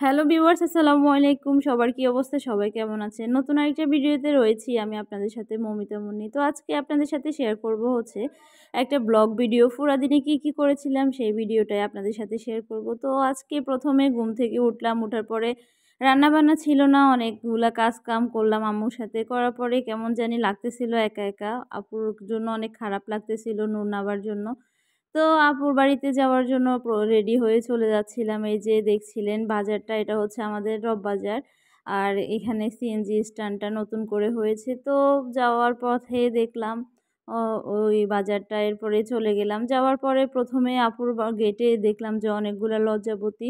Hello viewers, আসসালামু আলাইকুম। সবার কি অবস্থা? সবাই কেমন আছেন? নতুন আরেকটা ভিডিওতে রয়েছি আমি আপনাদের সাথে মৌমিতা মুন্নি। তো আজকে আপনাদের সাথে শেয়ার করব হচ্ছে একটা ব্লগ ভিডিও। পুরা দিনে কি করেছিলাম সেই ভিডিওটাই আপনাদের সাথে শেয়ার করব। তো আজকে প্রথমে ঘুম থেকে উঠলাম, উঠার পরে রান্নাবান্না ছিল না, অনেকগুলা কাজ কাম করলাম আম্মুর সাথে। করার পরে কেমন জানি লাগতেছিল একা, একা। আপুর জন্য অনেক খারাপ লাগতেছিল নুন নাবার জন্য। তো আপুর বাড়িতে যাওয়ার জন্য রেডি হয়ে চলে যাচ্ছিলাম। এই যে দেখছিলেন বাজারটা, এটা হচ্ছে আমাদের রব বাজার। আর এখানে সিএনজি স্ট্যান্ডটা নতুন করে হয়েছে। তো যাওয়ার পথে দেখলাম ওই বাজারটা, এরপরে চলে গেলাম। যাওয়ার পরে প্রথমে আপুর গেটে দেখলাম যে অনেকগুলা লজ্জাবতী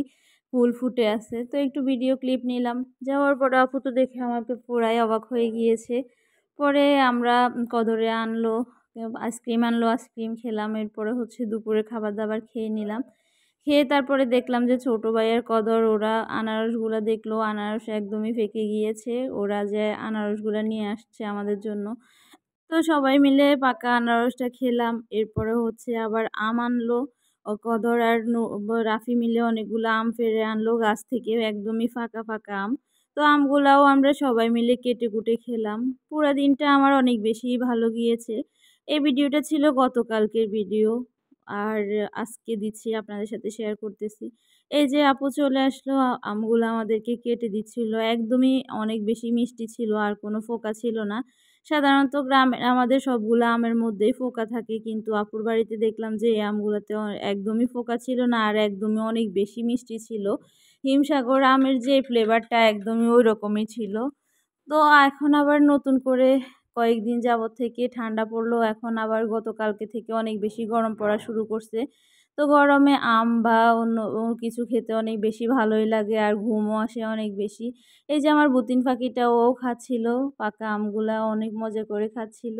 ফুল ফুটে আছে। তো একটু ভিডিও ক্লিপ নিলাম। যাওয়ার পরে আপু তো দেখে আমাকে পুরাই অবাক হয়ে গিয়েছে। পরে আমরা কদরে আনলো, আইসক্রিম আনলো, আইসক্রিম খেলাম। এরপরে হচ্ছে দুপুরে খাবার-দাবার খেয়ে নিলাম। খেয়ে তারপরে দেখলাম যে ছোট ভাইয়ের কদর, ওরা আনারসগুলা দেখলো, আনারস একদমই ফেঁকে গিয়েছে। ওরা যে আনারসগুলা নিয়ে আসছে আমাদের জন্য। তো সবাই মিলে পাকা আনারসটা খেলাম। এরপরে হচ্ছে আবার আম আনলো। কদর আর রাফি মিলে অনেকগুলো আম পেড়ে আনলো গাছ থেকে, একদমই ফাঁকা ফাঁকা আম। তো আমগুলাও আমরা সবাই মিলে কেটে কুটে খেলাম। পুরা দিনটা আমার অনেক বেশি ভালো গিয়েছে। এই ভিডিওটা ছিল গতকালকের ভিডিও। আর আজকে দিচ্ছি, আপনাদের সাথে শেয়ার করতেছি। এই যে আপু চলে আসলো, আমগুলো আমাদেরকে কেটে দিচ্ছিল। একদমই অনেক বেশি মিষ্টি ছিল, আর কোনো ফোকা ছিল না। সাধারণত গ্রামে আমাদের সবগুলা আমের মধ্যেই ফোকা থাকে, কিন্তু আপুর বাড়িতে দেখলাম যে এই আমগুলোতে একদমই ফোকা ছিল না, আর একদমই অনেক বেশি মিষ্টি ছিল। হিমসাগর আমের যে ফ্লেভারটা একদমই ওই রকমই ছিল। তো এখন আবার নতুন করে কয়েকদিন যাবত থেকে ঠান্ডা পড়লো, এখন আবার গতকালকে থেকে অনেক বেশি গরম পড়া শুরু করছে। তো গরমে আম বা অন্য কিছু খেতে অনেক বেশি ভালোই লাগে, আর ঘুমও আসে অনেক বেশি। এই যে আমার বুতিন পাখিটা, ও খাচ্ছিল পাকা আমগুলা, অনেক মজা করে খাচ্ছিল।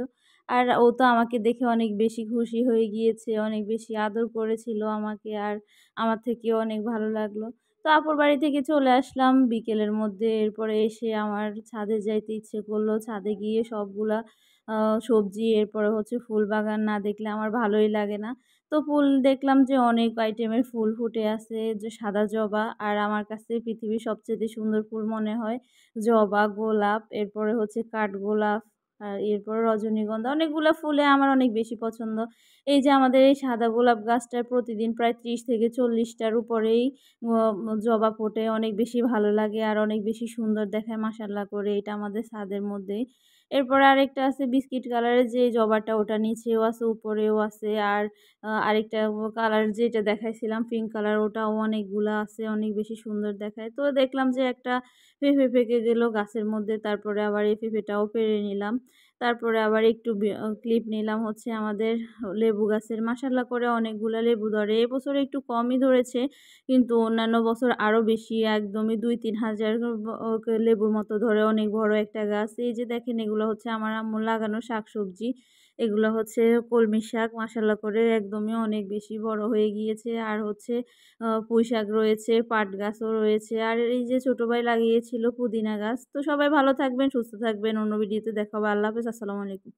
আর ও তো আমাকে দেখে অনেক বেশি খুশি হয়ে গিয়েছে, অনেক বেশি আদর করেছিল আমাকে, আর আমার থেকেও অনেক ভালো লাগলো। তো আপুর বাড়ি থেকে চলে আসলাম বিকেলের মধ্যে। এরপরে এসে আমার ছাদে যাইতে ইচ্ছে করলো। ছাদে গিয়ে সবগুলা সবজি, এরপরে হচ্ছে ফুল বাগান না দেখলে আমার ভালোই লাগে না। তো ফুল দেখলাম যে অনেক আইটেমের ফুল ফুটে আছে, যে সাদা জবা, আর আমার কাছে পৃথিবীর সবচেয়ে সুন্দর ফুল মনে হয় জবা, গোলাপ, এরপরে হচ্ছে কাঠগোলাপ, আর এরপরে রজনীগন্ধা। অনেকগুলা ফুলে আমার অনেক বেশি পছন্দ। এই যে আমাদের এই সাদা গোলাপ গাছটায় প্রতিদিন প্রায় 30 থেকে 40টার উপরেই জবা ফোটে। অনেক বেশি ভালো লাগে আর অনেক বেশি সুন্দর দেখায় মাশাআল্লাহ করে। এটা আমাদের ছাদের মধ্যেই। এরপরে আরেকটা আছে বিস্কিট কালারের যে জবাটা, ওটা নিচেও আছে উপরেও আছে। আর আরেকটা কালার যেটা দেখাইছিলাম পিঙ্ক কালার, ওটাও অনেকগুলা আছে, অনেক বেশি সুন্দর দেখায়। তো দেখলাম যে একটা পেঁপে পেকে গেল গাছের মধ্যে, তারপরে আবার এই পেঁপেটাও পেড়ে নিলাম। তারপরে আবার একটু ক্লিপ নিলাম হচ্ছে আমাদের লেবু গাছের। মাশাআল্লাহ করে অনেকগুলা লেবু ধরে। এবছর একটু কমই ধরেছে, কিন্তু অন্যান্য বছর আরও বেশি, একদমই ২-৩ হাজার লেবুর মতো ধরে, অনেক বড় একটা গাছ। এই যে দেখেন, এগুলো হচ্ছে আমার আম্মুর লাগানো শাকসবজি। এগুলো হচ্ছে কলমি শাক, মাশাআল্লাহ করে একদমই অনেক বেশি বড় হয়ে গিয়েছে। আর হচ্ছে পুঁই শাক রয়েছে, পাট গাছও রয়েছে। আর এই যে ছোট ভাই লাগিয়েছিল পুদিনা গাছ। তো সবাই ভালো থাকবেন, সুস্থ থাকবেন। অন্য ভিডিওতে দেখা হবে। আল্লাহ হাফেজ, আসসালামু আলাইকুম।